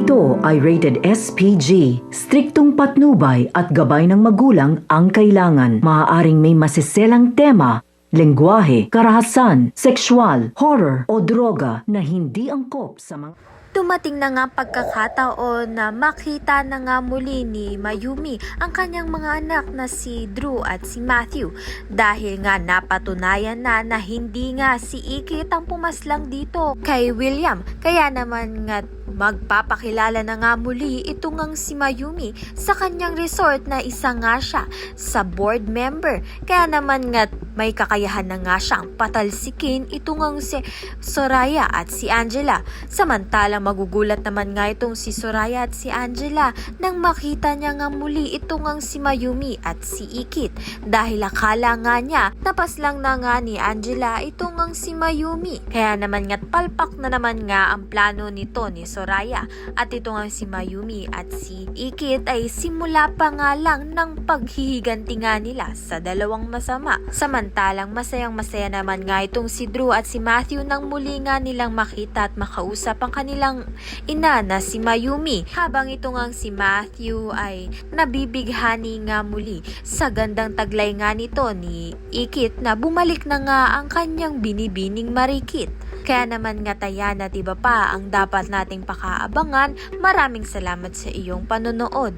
Ito ay rated SPG. Striktong patnubay at gabay ng magulang ang kailangan. Maaaring may masiselang tema, lengguwahe, karahasan, sexual, horror o droga na hindi angkop sa mga... Dumating na nga pagkakataon na makita na nga muli ni Mayumi ang kanyang mga anak na si Drew at si Matthew dahil nga napatunayan na hindi nga si Ikit ang pumaslang dito kay William. Kaya naman nga magpapakilala na nga muli ito ngang si Mayumi sa kanyang resort na isa nga siya sa board member. Kaya naman nga may kakayahan na nga siyang patalsikin ito ngang si Soraya at si Angela. Samantalang magugulat naman nga itong si Soraya at si Angela nang makita niya nga muli ito ngang si Mayumi at si Ikit dahil akala nga niya napaslang na nga ni Angela ito ngang si Mayumi. Kaya naman nga palpak na naman nga ang plano nito ni Soraya at ito nga si Mayumi at si Ikit ay simula pa nga lang ng paghihiganti nga nila sa dalawang masama. Samantalang masayang-masaya naman nga itong si Drew at si Matthew nang muli nga nilang makita at makausap ang kanilang ina na si Mayumi. Habang ito nga si Matthew ay nabibighani nga muli sa gandang taglay nga nito ni Ikit na bumalik na nga ang kanyang binibining marikit. Kaya naman nga Tayana, diba pa ang dapat nating pakaabangan. Maraming salamat sa iyong panonood.